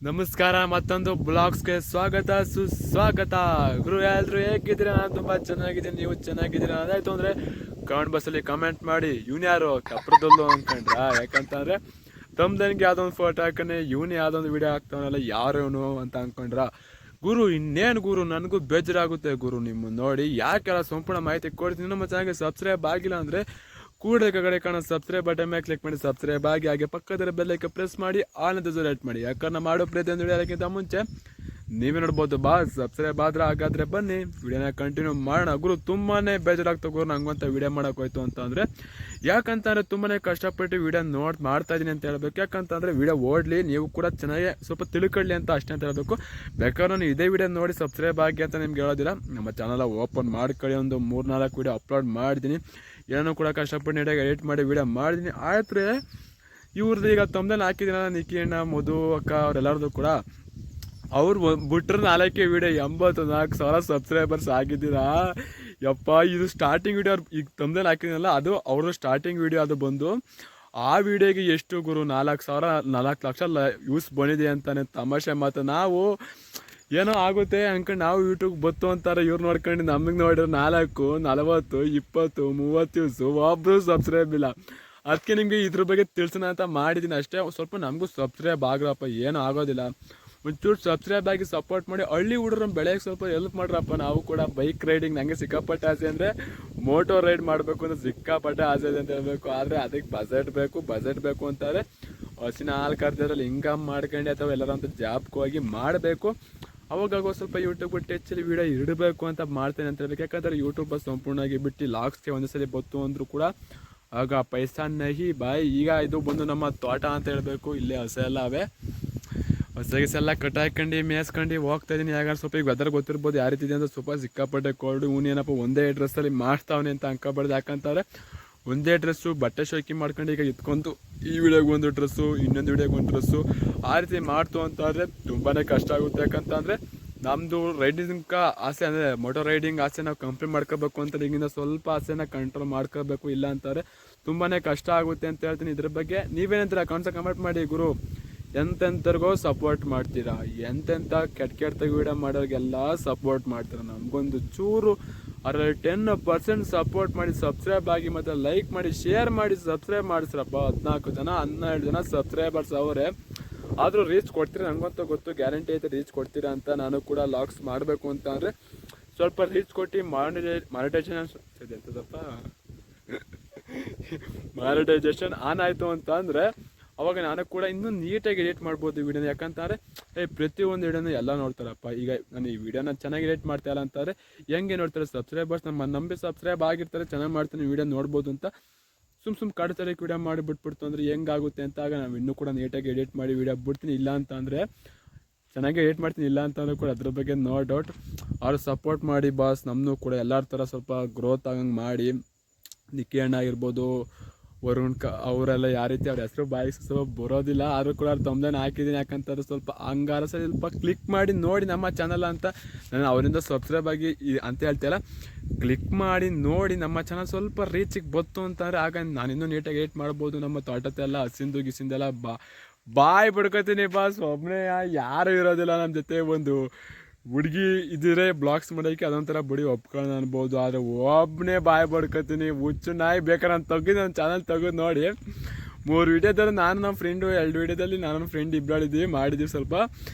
ನಮಸ್ಕಾರ, ಮತ್ತೊಂದು ಬ್ಲಾಗ್ಸ್ಗೆ ಸ್ವಾಗತ ಸುಸ್ವಾಗತ. ಗುರು ಎಲ್ಲರೂ ಹೇಗಿದ್ದೀರಾ? ನಾನು ತುಂಬ ಚೆನ್ನಾಗಿದ್ದೀನಿ, ನೀವು ಚೆನ್ನಾಗಿದ್ದೀರಾ? ಅದಾಯ್ತು ಅಂದರೆ ಕಮೆಂಟ್ ಬಸ್ಸಲ್ಲಿ ಕಮೆಂಟ್ ಮಾಡಿ. ಇವನು ಯಾರು ಕಪ್ರದಲ್ಲು ಅಂದ್ಕೊಂಡ್ರ? ಯಾಕಂತಂದರೆ ತಮ್ದನಿಗೆ ಯಾವುದೊಂದು ಫೋಟೋ ಹಾಕನೆ ಇವನು ಯಾವುದೊಂದು ವಿಡಿಯೋ ಹಾಕ್ತಾವನಲ್ಲ, ಯಾರು ಇವನು ಅಂತ ಅಂದ್ಕೊಂಡ್ರ? ಗುರು ಇನ್ನೇನು ಗುರು, ನನಗೂ ಬೇಜಾರಾಗುತ್ತೆ ಗುರು ನಿಮ್ಮನ್ನು ನೋಡಿ. ಯಾಕೆಲ್ಲ ಸಂಪೂರ್ಣ ಮಾಹಿತಿ ಕೊಡ್ತೀನಿ. ನಮ್ಮ ಚಾನಲ್ಗೆ ಸಬ್ಸ್ಕ್ರೈಬ್ ಆಗಿಲ್ಲ ಅಂದರೆ ಕೂಡಲೇ ಕಡೆ ಕಾಣೋ ಸಬ್ಸ್ಕ್ರೈಬ್ ಬಟನ್ ಮೇಲೆ ಕ್ಲಿಕ್ ಮಾಡಿ ಸಬ್ಸ್ಕ್ರೈಬ್ ಆಗಿ, ಹಾಗೆ ಪಕ್ಕದ ಬೆಲ್ಲೈಕನ್ ಪ್ರೆಸ್ ಮಾಡಿ ಆಲ್ ಅಂತ ರೇಟ್ ಮಾಡಿ. ಯಾಕಂದ್ರೆ ಮಾಡೋ ಪ್ರತಿಯೊಂದು ವಿಡಿಯೋ ಅದಕ್ಕಿಂತ ಮುಂಚೆ ನೀವೇ ನೋಡ್ಬೋದು. ಸಬ್ಸ್ಕ್ರೈಬ್ ಆದ್ರೆ ಹಾಗಾದ್ರೆ ಬನ್ನಿ ವಿಡಿಯೋನ ಕಂಟಿನ್ಯೂ ಮಾಡೋಣ. ಗುರು ತುಂಬಾ ಬೇಜಾರಾಗ್ತಾ ಗುರು ನಂಗಂತ ವಿಡಿಯೋ ಮಾಡೋಕ್ಕೋಯ್ತು ಅಂತಂದರೆ. ಯಾಕಂತಂದರೆ ತುಂಬಾ ಕಷ್ಟಪಟ್ಟು ವಿಡಿಯೋ ಮಾಡ್ತಾ ಇದ್ದೀನಿ ಅಂತ ಹೇಳ್ಬೇಕು. ಯಾಕಂತಂದರೆ ವಿಡಿಯೋ ಓಡಲಿ, ನೀವು ಕೂಡ ಚೆನ್ನಾಗಿ ಸ್ವಲ್ಪ ತಿಳ್ಕೊಳ್ಳಿ ಅಂತ ಅಷ್ಟೇ ಅಂತ ಹೇಳಬೇಕು. ಬೇಕಾದ್ರೆ ನಾನು ಇದೇ ವಿಡಿಯೋ ನೋಡಿ ಸಬ್ಸ್ಕ್ರೈಬ್ ಆಗಿ ಅಂತ ನಿಮ್ಗೆ ಹೇಳೋದಿಲ್ಲ. ನಮ್ಮ ಚಾನಲ್ ಓಪನ್ ಮಾಡ್ಕೊಳ್ಳಿ, ಒಂದು 3-4 ವಿಡಿಯೋ ಅಪ್ಲೋಡ್ ಮಾಡಿದ್ದೀನಿ. ಏನೋ ಕೂಡ ಕಷ್ಟಪಟ್ಟು ನೀಟಾಗಿ ಎಡಿಟ್ ಮಾಡಿ ವಿಡಿಯೋ ಮಾಡಿದ್ದೀನಿ. ಆದರೆ ಇವ್ರದ್ದು ಈಗ ತಮ್ಮದಲ್ಲಿ ಹಾಕಿದ್ದೀನ ನಿಕ್ಕಿ ಅಣ್ಣ, ಮಧು ಅಕ್ಕ ಅವರೆಲ್ಲರದು ಕೂಡ ಅವ್ರು ಬಿಟ್ರೆ 4 ವಿಡಿಯೋ 84,000 ಸಬ್ಸ್ಕ್ರೈಬರ್ಸ್ ಆಗಿದ್ದೀರಾ. ಯಪ್ಪ, ಇದು ಸ್ಟಾರ್ಟಿಂಗ್ ವಿಡಿಯೋ ಈಗ ತಮ್ಮದಲ್ಲಿ ಹಾಕಿದ್ದೀನಲ್ಲ, ಅದು ಅವ್ರದ್ದು ಸ್ಟಾರ್ಟಿಂಗ್ ವಿಡಿಯೋ. ಅದು ಬಂದು ಆ ವಿಡಿಯೋಗೆ ಎಷ್ಟು ಗುರು 4 ಲಕ್ಷ ವ್ಯೂಸ್ ಬಂದಿದೆ ಅಂತಾನೆ. ತಮಾಷೆ ಮಾತು. ನಾವು ಏನೋ ಆಗುತ್ತೆ ಅಂದ್ಕೊಂಡು ನಾವು ಯೂಟ್ಯೂಬ್ ಬತ್ತು ಅಂತಾರೆ. ಇವ್ರು ನೋಡ್ಕೊಂಡು ನಮಗೆ ನೋಡಿದ್ರೆ 4, 40, 20, 30 ವ್ಯೂಸು, ಒಬ್ಬರು ಸಬ್ಸ್ಕ್ರೈಬ್ ಇಲ್ಲ. ಅದಕ್ಕೆ ನಿಮಗೆ ಇದ್ರ ಬಗ್ಗೆ ತಿಳಿಸೋಣ ಅಂತ ಮಾಡಿದ್ದೀನಿ ಅಷ್ಟೇ. ಸ್ವಲ್ಪ ನಮಗೂ ಸಬ್ಸ್ಕ್ರೈಬ್ ಆಗ್ರಪ್ಪ, ಏನೂ ಆಗೋದಿಲ್ಲ. ಒಂಚೂರು ಸಬ್ಸ್ಕ್ರೈಬ್ ಆಗಿ ಸಪೋರ್ಟ್ ಮಾಡಿ. ಹಳ್ಳಿ ಹುಡುಗರು ಬೆಳೆಯೋಕ್ಕೆ ಸ್ವಲ್ಪ ಹೆಲ್ಪ್ ಮಾಡ್ರಪ್ಪ. ನಾವು ಕೂಡ ಬೈಕ್ ರೈಡಿಂಗ್ ನನಗೆ ಸಿಕ್ಕಾಪಟ್ಟೆ ಆಸೆ, ಅಂದರೆ ಮೋಟೋ ರೈಡ್ ಮಾಡಬೇಕು ಅಂದರೆ ಸಿಕ್ಕಾಪಟ್ಟೆ ಆಸೆ ಇದೆ ಅಂತ ಹೇಳಬೇಕು. ಆದರೆ ಅದಕ್ಕೆ ಬಜೆಟ್ ಬೇಕು ಅಂತಾರೆ. ಹಸಿನ ಹಾಲು ಕರ್ದಿದ್ರಲ್ಲಿ ಇನ್ಕಮ್ ಮಾಡ್ಕೊಂಡು ಅಥವಾ ಎಲ್ಲರಂತ ಜಾಬ್ಗೆ ಹೋಗಿ ಮಾಡಬೇಕು. ಅವಾಗ ಸ್ವಲ್ಪ ಯೂಟ್ಯೂಬ್ ಟೆಚ್ಚಲ್ಲಿ ವೀಡಿಯೋ ಇಡಬೇಕು ಅಂತ ಮಾಡ್ತೇನೆ ಅಂತ ಹೇಳ್ಬೇಕು. ಯಾಕಂದರೆ ಯೂಟ್ಯೂಬ್ ಸಂಪೂರ್ಣವಾಗಿ ಬಿಟ್ಟು ಲಾಗ್ಸ್ಗೆ ಒಂದೊಂದ್ಸಲಿ ಬತ್ತು ಅಂದರೂ ಕೂಡ ಆಗ ಪೈಸಾ ನಹಿ ಬಾಯ್. ಈಗ ಇದು ಬಂದು ನಮ್ಮ ತೋಟ ಅಂತ ಹೇಳಬೇಕು. ಇಲ್ಲೇ ಹಸೆ ಎಲ್ಲ ಅವೆ, ಹೊಸಗೆಲ್ಲ ಕಟ್ಟಾಕೊಂಡು ಮೇಯಿಸ್ಕೊಂಡು ಹೋಗ್ತಾ ಇದ್ದೀನಿ. ಯಾಕಂದ್ರೆ ಸ್ವಲ್ಪ ಈಗ ವೆದರ್ ಗೊತ್ತಿರ್ಬೋದು ಯಾವ ರೀತಿ ಇದೆ ಅಂತ. ಸ್ವಲ್ಪ ಸಿಕ್ಕಾಪಟ್ಟೆ ಕೋಲ್ಡು. ಇವನೇನಪ್ಪ ಒಂದೇ ಡ್ರೆಸ್ಸಲ್ಲಿ ಮಾಡ್ತಾವನೆ ಅಂತ ಅನ್ಕೋಬಾರ್ದು. ಯಾಕಂತಾರೆ ಒಂದೇ ಡ್ರೆಸ್ಸು ಬಟ್ಟೆ ಶೋಕಿ ಮಾಡ್ಕೊಂಡು ಈಗ ಇತ್ಕೊಂತು ಈ ವಿಡಿಯೋಗೆ ಒಂದು ಡ್ರೆಸ್ಸು, ಇನ್ನೊಂದು ವಿಡಿಯೋಗೆ ಒಂದು ಡ್ರೆಸ್ಸು, ಆ ರೀತಿ ಮಾಡ್ತು ಅಂತಂದರೆ ತುಂಬಾ ಕಷ್ಟ ಆಗುತ್ತೆ. ಯಾಕಂತಂದರೆ ನಮ್ಮದು ರೈಡಿಂಗ್ ಆಸೆ, ಅಂದರೆ ಮೋಟೋ ರೈಡಿಂಗ್ ಆಸೆ ನಾವು ಕಂಪ್ಲೀಟ್ ಮಾಡ್ಕೋಬೇಕು ಅಂತ ಈಗಿಂದ ಸ್ವಲ್ಪ ಆಸೆನ ಕಂಟ್ರೋಲ್ ಮಾಡ್ಕೋಬೇಕು. ಇಲ್ಲ ಅಂತಾರೆ ತುಂಬಾ ಕಷ್ಟ ಆಗುತ್ತೆ ಅಂತ ಹೇಳ್ತೀನಿ. ಇದ್ರ ಬಗ್ಗೆ ನೀವೇನಂತೀರ ಕಮೆಂಟ್ ಮಾಡಿ. ಗುರು ಎಂತೆಂಥವ್ರಿಗೋ ಸಪೋರ್ಟ್ ಮಾಡ್ತೀರಾ, ಎಂತೆಂಥ ಕೆಟ್ಟ ವಿಡಿಯೋ ಮಾಡೋರಿಗೆಲ್ಲ ಸಪೋರ್ಟ್ ಮಾಡ್ತೀರಾ. ನಮಗೊಂದು ಚೂರು ಅದರಲ್ಲಿ 10% ಸಪೋರ್ಟ್ ಮಾಡಿ, ಸಬ್ಸ್ಕ್ರೈಬ್ ಆಗಿ, ಮತ್ತು ಲೈಕ್ ಮಾಡಿ, ಶೇರ್ ಮಾಡಿ, ಸಬ್ಸ್ಕ್ರೈಬ್ ಮಾಡಿಸ್ರಪ್ಪ. 14 ಜನ 12 ಜನ ಸಬ್ಸ್ಕ್ರೈಬರ್ಸ್ ಅವರೇ. ಆದರೂ ರೀಚ್ ಕೊಡ್ತೀರಾ, ನನಗಂತೂ ಗೊತ್ತು, ಗ್ಯಾರಂಟಿ ಐತೆ ರೀಚ್ ಕೊಡ್ತೀರಾ ಅಂತ. ನಾನು ಕೂಡ ಲಾಗ್ಸ್ ಮಾಡಬೇಕು ಅಂತ ಅಂದರೆ ಸ್ವಲ್ಪ ರೀಚ್ ಕೊಟ್ಟು ಮಾನಿಟೈಸೇಷನ್ ಆನ್ ಆಯಿತು ಅಂತ ಅಂದರೆ ಅವಾಗ ನಾನು ಕೂಡ ಇನ್ನೂ ನೀಟಾಗಿ ಎಡಿಟ್ ಮಾಡ್ಬೋದು ಈ ವಿಡಿಯೋನ. ಯಾಕಂತಾರೆ ಪ್ರತಿಯೊಂದು ವಿಡಿಯೋನ ಎಲ್ಲ ನೋಡ್ತಾರಪ್ಪ. ಈಗ ನಾನು ಈ ವಿಡಿಯೋನ ಚೆನ್ನಾಗಿ ಎಡಿಟ್ ಮಾಡ್ತಾಯಿಲ್ಲ ಅಂತಾರೆ ಹೆಂಗೆ ನೋಡ್ತಾರೆ ಸಬ್ಸ್ಕ್ರೈಬರ್ಸ್, ನಮ್ಮ ನಂಬಿ ಸಬ್ಸ್ಕ್ರೈಬ್ ಆಗಿರ್ತಾರೆ, ಚೆನ್ನಾಗಿ ಮಾಡ್ತೀನಿ ವಿಡಿಯೋ ನೋಡ್ಬೋದು ಅಂತ. ಸುಮ್ಮ ಕಾಡ್ತಾರಕ್ಕೆ ವಿಡಿಯೋ ಮಾಡಿ ಬಿಟ್ಬಿಡ್ತು ಅಂದರೆ ಹೆಂಗಾಗುತ್ತೆ ಅಂತ. ಆಗ ನಾವು ಇನ್ನೂ ಕೂಡ ನೀಟಾಗಿ ಎಡಿಟ್ ಮಾಡಿ ವಿಡಿಯೋ ಬಿಡ್ತೀನಿ. ಇಲ್ಲ ಅಂತ ಅಂದರೆ ಚೆನ್ನಾಗಿ ಎಡಿಟ್ ಮಾಡ್ತೀನಿ. ಇಲ್ಲ ಅಂತಂದ್ರೆ ಕೂಡ ಅದ್ರ ಬಗ್ಗೆ ನೋ ಡೌಟ್ ಅವ್ರು ಸಪೋರ್ಟ್ ಮಾಡಿ ಬಾಸ್. ನಮ್ಮನ್ನು ಕೂಡ ಎಲ್ಲರ ಥರ ಸ್ವಲ್ಪ ಗ್ರೋತ್ ಆಗಂಗೆ ಮಾಡಿ. ನಿಕ್ಕಿ ಅಣ್ಣ ಆಗಿರ್ಬೋದು, ವರುಣ್ ಅವರೆಲ್ಲ ಯಾವ ರೀತಿ ಅವ್ರ ಹೆಸರು ಬಾಯಿಗೆ ಸ್ವಲ್ಪ ಬರೋದಿಲ್ಲ, ಆದರೂ ಕೂಡ ಅವ್ರು ತಮ್ಮದನ್ನು ಹಾಕಿದ್ದೀನಿ. ಯಾಕಂತಾರೆ ಸ್ವಲ್ಪ ಹಂಗಾರ ಸ್ವಲ್ಪ ಕ್ಲಿಕ್ ಮಾಡಿ ನೋಡಿ ನಮ್ಮ ಚಾನಲ್ ಅಂತ. ನಾನು ಅವರಿಂದ ಸಬ್ಸ್ಕ್ರೈಬ್ ಆಗಿ ಅಂತ ಹೇಳ್ತಾಯಿಲ್ಲ, ಕ್ಲಿಕ್ ಮಾಡಿ ನೋಡಿ ನಮ್ಮ ಚಾನಲ್ ಸ್ವಲ್ಪ ರೀಚಿಗೆ ಬತ್ತು ಅಂತಂದರೆ ಆಗ ನಾನಿನ್ನೂ ನೀಟಾಗಿ ಎಡಿಟ್ ಮಾಡ್ಬೋದು. ನಮ್ಮ ತೋಟತ್ತೆಲ್ಲ ಗಿಸಿಂದೆಲ್ಲ ಬಾಯ್ ಬಿಡ್ಕೊತೀನಿ ಬಾಸ್. ಒಬ್ಬನೇ ಯಾರು ಇರೋದಿಲ್ಲ ನಮ್ಮ ಜೊತೆ. ಒಂದು ಹುಡುಗಿ ಇದ್ರೆ ಬ್ಲಾಗ್ಸ್ ಮಾಡೋಕ್ಕೆ ಅದೊಂಥರ ಬಿಡಿ ಒಪ್ಕೊಳ್ಳೋಣ ಅನ್ಬೋದು. ಆದರೆ ಒಬ್ಬನೇ ಬಾಯ್ ಬಡ್ಕೊತೀನಿ. ಹುಚ್ಚು ನಾಯಿ ಬೇಕಾದ್ರೆ ನಾನು ತೆಗೆದು ನನ್ನ ಚಾನಲ್ ತೆಗೆದು ನೋಡಿ. 3 ವಿಡಿಯೋದಲ್ಲಿ ನಾನು ನಮ್ಮ ಫ್ರೆಂಡು, 2 ವಿಡಿಯೋದಲ್ಲಿ ನಾನು ನಮ್ಮ ಫ್ರೆಂಡ್ ಇಬ್ಬರಿದ್ದೀವಿ ಮಾಡಿದ್ದೀವಿ. ಸ್ವಲ್ಪ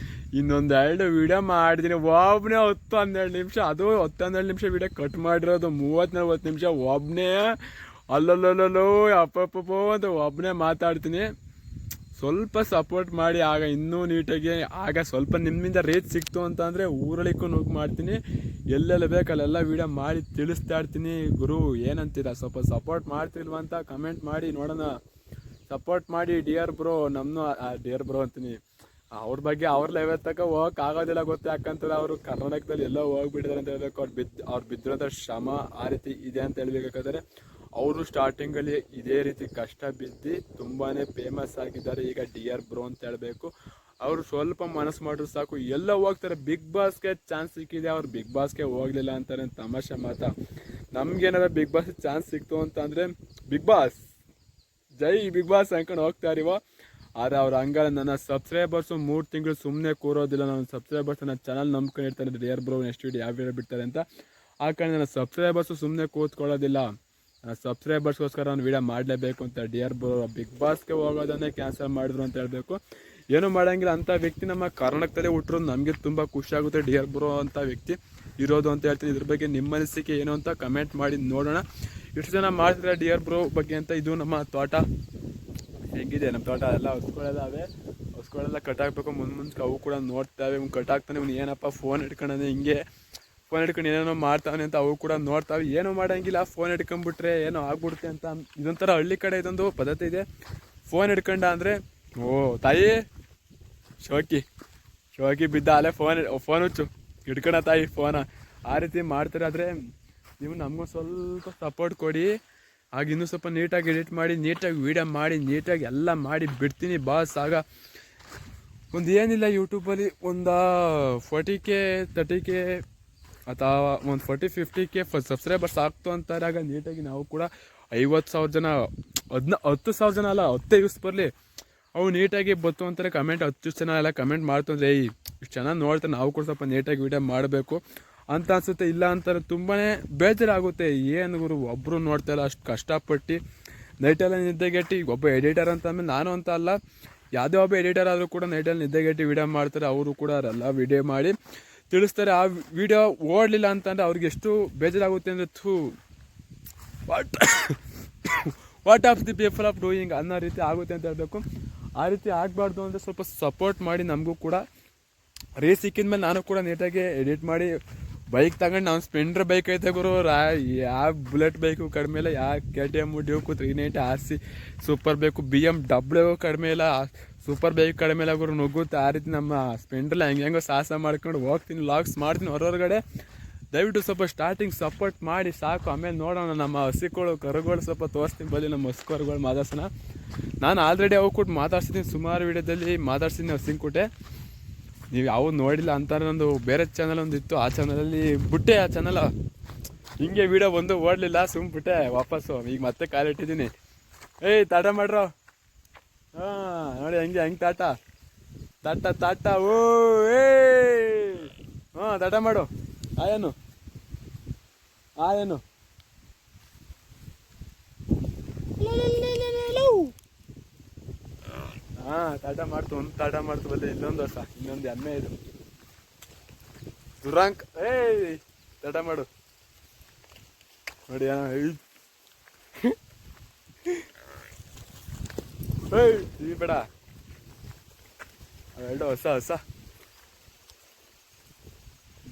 ಇನ್ನೊಂದು 2 ವಿಡಿಯೋ ಮಾಡಿದ್ದೀನಿ. ಒಬ್ಬನೇ 10-12 ನಿಮಿಷ, ಅದು 10-12 ನಿಮಿಷ ವಿಡಿಯೋ ಕಟ್ ಮಾಡಿರೋದು 30-40 ನಿಮಿಷ ಒಬ್ಬನೇ ಅಲ್ಲಲ್ಲೋ ಅಪ್ಪಪ್ಪೋ ಅಂತ ಒಬ್ಬನೇ ಮಾತಾಡ್ತೀನಿ. ಸ್ವಲ್ಪ ಸಪೋರ್ಟ್ ಮಾಡಿ, ಆಗ ಇನ್ನೂ ನೀಟಾಗಿ, ಆಗ ಸ್ವಲ್ಪ ನಿಮ್ಮಿಂದ ರೀಚ್ ಸಿಕ್ತು ಅಂತ ಅಂದರೆ ಊರಳಿಕ್ಕೂ ನುಗ್ಗಿ ಮಾಡ್ತೀನಿ. ಎಲ್ಲೆಲ್ಲ ಬೇಕಲ್ಲೆಲ್ಲ ವೀಡಿಯೋ ಮಾಡಿ ತಿಳಿಸ್ತಾ ಇರ್ತೀನಿ. ಗುರು ಏನಂತೀರ, ಸ್ವಲ್ಪ ಸಪೋರ್ಟ್ ಮಾಡ್ತಿಲ್ವ ಅಂತ ಕಮೆಂಟ್ ಮಾಡಿ ನೋಡೋಣ. ಸಪೋರ್ಟ್ ಮಾಡಿ ಡಿಯರ್ ಬ್ರೋ. ಡಿಯರ್ ಬ್ರೋ ಅಂತೀನಿ, ಅವ್ರ ಬಗ್ಗೆ ಅವ್ರ ಲೆವೆಲ್ ತನಕ ಹೋಗಕ್ಕೆ ಆಗೋದಿಲ್ಲ ಗೊತ್ತು. ಯಾಕಂತಾರೆ ಅವರು ಕರ್ನಾಟಕದಲ್ಲಿ ಎಲ್ಲೋ ಹೋಗ್ಬಿಟ್ಟಿದ್ದಾರೆ ಅಂತ ಹೇಳ್ಬೇಕು. ಅವ್ರು ಬಿದ್ದಿರೋಂಥ ಶ್ರಮ ಆ ರೀತಿ ಇದೆ ಅಂತ ಹೇಳ್ಬೇಕಾದ್ರೆ ಅವರು ಸ್ಟಾರ್ಟಿಂಗಲ್ಲಿ ಇದೇ ರೀತಿ ಕಷ್ಟ ಬಿದ್ದು ತುಂಬಾ ಫೇಮಸ್ ಆಗಿದ್ದಾರೆ. ಈಗ ಡಿಯರ್ ಬ್ರೋ ಅಂತ ಹೇಳಬೇಕು. ಅವರು ಸ್ವಲ್ಪ ಮನಸ್ಸು ಮಾಡಿದ್ರು ಸಾಕು ಎಲ್ಲ ಹೋಗ್ತಾರೆ. ಬಿಗ್ ಬಾಸ್ಗೆ ಚಾನ್ಸ್ ಸಿಕ್ಕಿದೆ, ಅವ್ರು ಬಿಗ್ ಬಾಸ್ಗೆ ಹೋಗಲಿಲ್ಲ ಅಂತಾರೆ. ತಮಾಷೆ ಮಾತಾ. ನಮ್ಗೇನಾದ್ರು ಬಿಗ್ ಬಾಸ್ ಚಾನ್ಸ್ ಸಿಕ್ತು ಅಂತ ಅಂದರೆ ಬಿಗ್ ಬಾಸ್ ಜೈ ಬಿಗ್ ಬಾಸ್ ಅನ್ಕೊಂಡು ಹೋಗ್ತಾ ಇರಿವೋ. ಆದರೆ ಅವ್ರ ಹಂಗಲ್ಲ, ನನ್ನ ಸಬ್ಸ್ಕ್ರೈಬರ್ಸು 3 ತಿಂಗಳು ಸುಮ್ಮನೆ ಕೂರೋದಿಲ್ಲ. ನನ್ನ ಸಬ್ಸ್ಕ್ರೈಬರ್ಸ್ ನನ್ನ ಚಾನಲ್ ನಂಬ್ಕೊಂಡಿರ್ತಾರೆ, ಡಿಯರ್ ಬ್ರೋ ನೆಕ್ಸ್ಟ್ ವೀಡಿಯೋ ಯಾವ ವೀಡಿಯೋ ಬಿಡ್ತಾರೆ ಅಂತ. ಆ ಕಾರಣ ನನ್ನ ಸಬ್ಸ್ಕ್ರೈಬರ್ಸು ಸುಮ್ಮನೆ ಕೂತ್ಕೊಳ್ಳೋದಿಲ್ಲ. ನನ್ನ ಸಬ್ಸ್ಕ್ರೈಬರ್ಸ್ಗೋಸ್ಕರ ಒಂದು ವೀಡಿಯೋ ಮಾಡಲೇಬೇಕು ಅಂತ. ಡಿಯರ್ ಬ್ರೋ ಬಿಗ್ ಬಾಸ್ಗೆ ಹೋಗೋದನ್ನೇ ಕ್ಯಾನ್ಸಲ್ ಮಾಡಿದ್ರು ಅಂತ ಹೇಳಬೇಕು. ಏನೂ ಮಾಡೋಂಗಿಲ್ಲ. ಅಂಥ ವ್ಯಕ್ತಿ ನಮ್ಮ ಕರ್ನಾಟಕದಲ್ಲೇ ಹುಟ್ಟರು ನಮಗೆ ತುಂಬ ಖುಷಿಯಾಗುತ್ತೆ. ಡಿಯರ್ ಬ್ರೋ ಅಂತ ವ್ಯಕ್ತಿ ಇರೋದು ಅಂತ ಹೇಳ್ತೀನಿ. ಇದ್ರ ಬಗ್ಗೆ ನಿಮ್ಮ ಅನಿಸಿಕೆ ಏನು ಅಂತ ಕಮೆಂಟ್ ಮಾಡಿ ನೋಡೋಣ. ಎಷ್ಟು ಜನ ಮಾಡ್ತಿದ್ದಾರೆ ಡಿಯರ್ ಬ್ರೋ ಬಗ್ಗೆ ಅಂತ. ಇದು ನಮ್ಮ ತೋಟ ಹೆಂಗಿದೆ, ನಮ್ಮ ತೋಟ ಎಲ್ಲ ಹೊಸ್ಗಳೆಲ್ಲ ಕಟ್ಟಾಕಬೇಕು. ಮುಂದೆ ಅವು ಕೂಡ ನೋಡ್ತಾವೆ. ಇವ್ನು ಕಟ್ಟಾಕ್ತಾನೆ, ಇವ್ನು ಏನಪ್ಪ ಫೋನ್ ಹಿಡ್ಕೊಂಡಾನೆ, ಹಿಂಗೆ ಫೋನ್ ಹಿಡ್ಕೊಂಡು ಏನೇನೋ ಮಾಡ್ತಾವನೆ ಅಂತ ಅವು ಕೂಡ ನೋಡ್ತಾವೆ. ಏನೂ ಮಾಡೋಂಗಿಲ್ಲ, ಫೋನ್ ಹಿಡ್ಕೊಂಡ್ಬಿಟ್ರೆ ಏನೋ ಆಗ್ಬಿಡುತ್ತೆ ಅಂತ. ಇದೊಂಥರ ಹಳ್ಳಿ ಕಡೆ ಇದೊಂದು ಪದ್ಧತಿ ಇದೆ. ಫೋನ್ ಹಿಡ್ಕೊಂಡ ಅಂದರೆ ಓ ತಾಯಿ ಶೋಕಿ ಬಿದ್ದ ಅಲ್ಲೇ ಫೋನ್ ಹುಚ್ಚು ಹಿಡ್ಕೊಂಡ ತಾಯಿ ಫೋನ, ಆ ರೀತಿ ಮಾಡ್ತಾರೆ. ಆದರೆ ನೀವು ನಮಗೂ ಸ್ವಲ್ಪ ಸಪೋರ್ಟ್ ಕೊಡಿ. ಆಗ ಇನ್ನೂ ಸ್ವಲ್ಪ ನೀಟಾಗಿ ಎಡಿಟ್ ಮಾಡಿ, ನೀಟಾಗಿ ವೀಡಿಯೋ ಮಾಡಿ, ನೀಟಾಗಿ ಎಲ್ಲ ಮಾಡಿ ಬಿಡ್ತೀನಿ ಬಾಸ್. ಆಗ ಒಂದು ಏನಿಲ್ಲ, ಯೂಟ್ಯೂಬಲ್ಲಿ ಒಂದು 40K 30K ಅಥವಾ ಒಂದು 40-50K ಸಬ್ಸ್ಕ್ರೈಬರ್ಸ್ ಆಗ್ತು ಅಂತಾರೆ. ಆಗ ನೀಟಾಗಿ ನಾವು ಕೂಡ 50,000 ಜನ 10,000 ಜನ ಅಲ್ಲ 10 ವ್ಯೂಸ್ ಬರಲಿ, ಅವು ನೀಟಾಗಿ ಬತ್ತು ಅಂತಾರೆ. ಕಮೆಂಟ್ 10 ಜನ ಎಲ್ಲ ಕಮೆಂಟ್ ಮಾಡ್ತು ಅಂದರೆ ಇಷ್ಟು ಚೆನ್ನಾಗಿ ನೋಡ್ತಾರೆ, ನಾವು ಕೂಡ ಸ್ವಲ್ಪ ನೀಟಾಗಿ ವೀಡಿಯೋ ಮಾಡಬೇಕು ಅಂತ ಅನಿಸುತ್ತೆ. ಇಲ್ಲ ಅಂತಾರೆ ತುಂಬಾ ಬೇಜಾರಾಗುತ್ತೆ. ಏನು ಗುರು ಒಬ್ಬರು ನೋಡ್ತಾಯಿಲ್ಲ, ಅಷ್ಟು ಕಷ್ಟಪಟ್ಟು ನೈಟೆಲ್ಲ ನಿದ್ದೆಗೆಟ್ಟು. ಒಬ್ಬ ಎಡಿಟರ್ ಅಂತ ಅಂದಮೇಲೆ ನಾನು ಅಂತ ಅಲ್ಲ, ಯಾವುದೇ ಒಬ್ಬ ಎಡಿಟರ್ ಆದರೂ ಕೂಡ ನೈಟಲ್ಲಿ ನಿದ್ದೆಗೆಟ್ಟು ವೀಡಿಯೋ ಮಾಡ್ತಾರೆ. ಅವರು ಕೂಡ ಅವರೆಲ್ಲ ವೀಡಿಯೋ ಮಾಡಿ ತಿಳಿಸ್ತಾರೆ. ಆ ವಿಡಿಯೋ ಓಡಲಿಲ್ಲ ಅಂತಂದರೆ ಅವ್ರಿಗೆ ಎಷ್ಟು ಬೇಜಾರಾಗುತ್ತೆ ಅಂದರೆ what of the people of doing ಅನ್ನೋ ರೀತಿ ಆಗುತ್ತೆ ಅಂತ ಹೇಳಬೇಕು. ಆ ರೀತಿ ಆಗಬಾರ್ದು ಅಂದರೆ ಸ್ವಲ್ಪ ಸಪೋರ್ಟ್ ಮಾಡಿ. ನಮಗೂ ಕೂಡ ರೇಸ್ ಸಿಕ್ಕಿದ ಮೇಲೆ ನಾನು ಕೂಡ ನೀಟಾಗಿ ಎಡಿಟ್ ಮಾಡಿ ಬೈಕ್ ತಗೊಂಡು, ನಾವು ಸ್ಪೆಂಡ್ರ್ ಬೈಕ್ ಐತೆ ಗುರು, ಯಾವ ಬುಲೆಟ್ ಬೈಕು ಕಡಿಮೆ ಇಲ್ಲ, ಯಾವ KTM ಡ್ಯೂಕು 390 RC ಸೂಪರ್ ಬೇಕು, BMW ಕಡಿಮೆ ಇಲ್ಲ, ಸೂಪರ್ ಬೈಕ್ ಕಡಿಮೆ ಇಲ್ಲ ಗುರು, ನುಗ್ಗುತ್ತೆ. ಆ ರೀತಿ ನಮ್ಮ ಸ್ಪೆಂಡ್ರಲ್ಲಿ ಹೆಂಗೋ ಸಾಹಸ ಮಾಡ್ಕೊಂಡು ಹೋಗ್ತೀನಿ, ಲಾಗ್ಸ್ ಮಾಡ್ತೀನಿ ಹೊರಗಡೆ. ದಯವಿಟ್ಟು ಸ್ವಲ್ಪ ಸ್ಟಾರ್ಟಿಂಗ್ ಸಪೋರ್ಟ್ ಮಾಡಿ ಸಾಕು. ಆಮೇಲೆ ನೋಡೋಣ ನಮ್ಮ ಹಸಿಗಳು ಕರುಗಳು ಸ್ವಲ್ಪ ತೋರಿಸ್ತೀನಿ ಬಲ್ಲಿ, ನಮ್ಮ ಹಸುಕರುಗಳು ಮಾತಾಡ್ಸೋಣ. ನಾನು ಆಲ್ರೆಡಿ ಅವು ಕೂಡ ಮಾತಾಡ್ಸಿದ್ದೀನಿ, ಸುಮಾರು ವೀಡಿಯೋದಲ್ಲಿ ಮಾತಾಡ್ಸಿದ್ದೀನಿ ಹಸಿಂಕುಟೆ. ನೀವು ಯಾವ ನೋಡಿಲ್ಲ ಅಂತಾರೆ. ನಂದು ಬೇರೆ ಚಾನಲ್ ಒಂದು ಇತ್ತು, ಆ ಚಾನಲಲ್ಲಿ ಬಿಟ್ಟೆ. ಆ ಚಾನಲ್ ಹಿಂಗೆ ವೀಡಿಯೋ ಬಂದು ಓಡಲಿಲ್ಲ, ಸುಮ್ಬಿಟ್ಟೆ ವಾಪಸ್ಸು. ಈಗ ಮತ್ತೆ ಕಾಲಿಟ್ಟಿದ್ದೀನಿ. ಏಯ್ ತಾಟ ಮಾಡ್ರೋ, ಹಾಂ ನೋಡಿ ಹೆಂಗೆ ತಾಟ ಓ ಏ ಹಾಂ ತಾಟ ಮಾಡು. ಆಯೇನು ಹಾಂ ತಾಟ ಮಾಡ್ತು, ಒಂದು ತಾಟ ಮಾಡ್ತು ಬಲ್ಲಿ. ಇನ್ನೊಂದು ವರ್ಷ ಇನ್ನೊಂದು ಎಮ್ಮೆ ಇದು ದುರಾಂಕ್. ಏಯ್ ತಾಟ ಮಾಡು ನೋಡಿ. ಏಯ್ ಬೇಡ, ಅವೆರಡು ಹೊಸ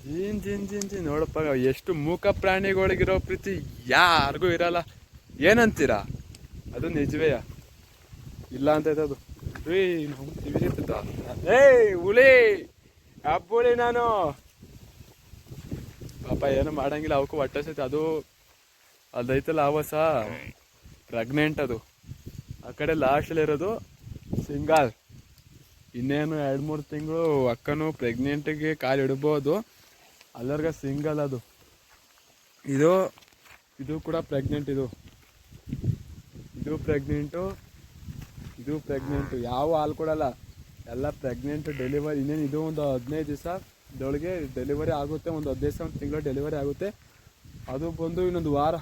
ಜೀನ್ ನೋಡಪ್ಪ. ಎಷ್ಟು ಮೂಕ ಪ್ರಾಣಿಗಳಿಗಿರೋ ಪ್ರೀತಿ ಯಾರಿಗೂ ಇರಲ್ಲ. ಏನಂತೀರಾ? ಅದು ನಿಜವೇ ಇಲ್ಲ ಅಂತ ಅದು. ಏಯ್ ಹುಲಿ ಹಬ್ಬುಳಿ ನಾನು ಪಾಪ ಏನು ಮಾಡಂಗಿಲ್ಲ. ಅವಕ್ಕೂ ಹೊಟ್ಟೆ ಸೈತೆ. ಅದು ಅದೈತಲ್ಲ ಆವಸ ಪ್ರೆಗ್ನೆಂಟ್. ಅದು ಆ ಕಡೆ ಲಾಸ್ಟಲ್ಲಿ ಇರೋದು ಸಿಂಗಲ್. ಇನ್ನೇನು 2-3 ತಿಂಗಳು ಅಕ್ಕನು ಪ್ರೆಗ್ನೆಂಟಿಗೆ ಕಾಲು ಇಡ್ಬೋದು. ಅಲ್ಲರ್ಗ ಸಿಂಗಲ್. ಅದು ಇದು ಕೂಡ ಪ್ರೆಗ್ನೆಂಟ್. ಇದು ಪ್ರೆಗ್ನೆಂಟು. ಯಾವ ಹಾಲು ಕೊಡಲ್ಲ, ಎಲ್ಲ ಪ್ರೆಗ್ನೆಂಟು. ಡೆಲಿವರಿ ಇನ್ನೇನು ಇದು ಒಂದು 15 ದಿವಸದೊಳಗೆ ಡೆಲಿವರಿ ಆಗುತ್ತೆ. ಒಂದು 15 ದಿವಸ 1 ತಿಂಗಳು ಡೆಲಿವರಿ ಆಗುತ್ತೆ. ಅದು ಬಂದು ಇನ್ನೊಂದು ವಾರ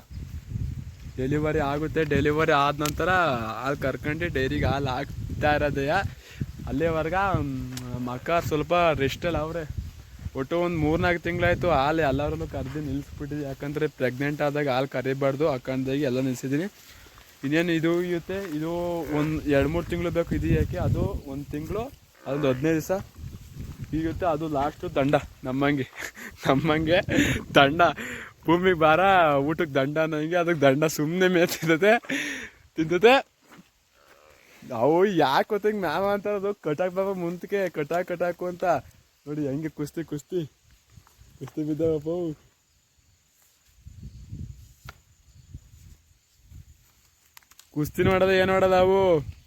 ಡೆಲಿವರಿ ಆಗುತ್ತೆ. ಡೆಲಿವರಿ ಆದ ನಂತರ ಹಾಲು ಕರ್ಕೊಂಡು ಡೈರಿಗೆ ಹಾಲು ಹಾಕ್ತಾ ಇರೋದೆಯ. ಅಲ್ಲಿವರೆಗೆ ನಮ್ಮ ಅಕ್ಕ ಸ್ವಲ್ಪ ರೆಸ್ಟಲ್ಲಿ ಅವರೇ. ಒಟ್ಟು ಒಂದು 3-4 ತಿಂಗಳಾಯಿತು ಹಾಲು ಎಲ್ಲರೂ ಕರೆದು ನಿಲ್ಲಿಸ್ಬಿಟ್ಟಿದ್ದೆ. ಯಾಕಂದರೆ ಪ್ರೆಗ್ನೆಂಟ್ ಆದಾಗ ಹಾಲು ಕರಿಬಾರ್ದು, ಹಾಕೊಂಡಾಗಿ ಎಲ್ಲ ನಿಲ್ಲಿಸಿದ್ದೀನಿ. ಇನ್ನೇನು ಇದು ಇರುತ್ತೆ. ಇದು ಒಂದು 2-3 ತಿಂಗಳು ಬೇಕು. ಇದು ಯಾಕೆ ಅದು 1 ತಿಂಗಳು, ಅದೊಂದು 15 ದಿವಸ ಇರುತ್ತೆ. ಅದು ಲಾಸ್ಟು ದಂಡ. ನಮ್ಮಂಗೆ ದಂಡ. ಭೂಮಿಗೆ ಬಾರ ಊಟಕ್ಕೆ ದಂಡ ಅನ್ನೋಂಗೆ ಅದಕ್ಕೆ ದಂಡ. ಸುಮ್ಮನೆ ಮೇಯ್ತಿದ್ದತೆ ತಿಂತತೆ. ಅವು ಯಾಕೆ ಗೊತ್ತಂಗೆ ಮ್ಯಾಮ ಅಂತಾರದು ಕಟಾಕ್ ಬಾಬಾ ಮುಂದಕ್ಕೆ ಕಟಾಕು ಅಂತ. ನೋಡಿ ಹೆಂಗೆ ಕುಸ್ತಿ ಬಿದ್ದಾವಪ್ಪ. ಕುಸ್ತಿ ನೋಡೋದು ಏನು ಮಾಡೋದು, ಅವು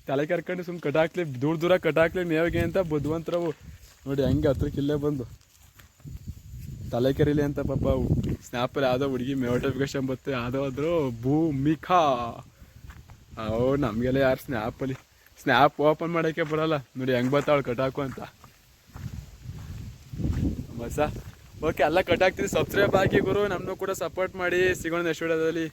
ತಲೆ ಕರ್ಕೊಂಡು ಸುಮ್ಮನೆ ಕಟಾಕ್ಲಿ, ದೂರ ಕಟಾಕ್ಲಿ ಮೇವಿಗೆ ಅಂತ ಬುದ್ಧಿವಂತರವು. ನೋಡಿ ಹೆಂಗೆ ಹತ್ರಕ್ಕೆ ಇಲ್ಲೇ ಬಂದು ತಲೆ ಕೆರಿಲಿ ಅಂತ ಪಾಪ. ಅವು ಸ್ನ್ಯಾಪಲ್ಲಿ ಯಾವುದೋ ಹುಡುಗಿ ನೋಟಿಫಿಕೇಶನ್ ಬರುತ್ತೆ, ಯಾವುದೋ ಆದರೂ ಭೂಮಿಕಾ. ಅವು ನಮಗೆಲ್ಲ ಯಾರು ಸ್ನ್ಯಾಪ್ ಓಪನ್ ಮಾಡೋಕ್ಕೆ ಬರಲ್ಲ ನೋಡಿ ಹೆಂಗೆ ಬರ್ತಾವಳು ಕಟಾಕು ಅಂತ ಬಸ. ಓಕೆ ಎಲ್ಲ ಕಟ್ ಆಗ್ತಿದೆ. ಸಬ್ಸ್ಕ್ರೈಬ್ ಆಗಿ ಗುರು, ನಮ್ಮನ್ನು ಕೂಡ ಸಪೋರ್ಟ್ ಮಾಡಿ. ಸಿಗೋಣ ನೆಕ್ಸ್ಟ್ ವಿಡಿಯೋದಲ್ಲಿ.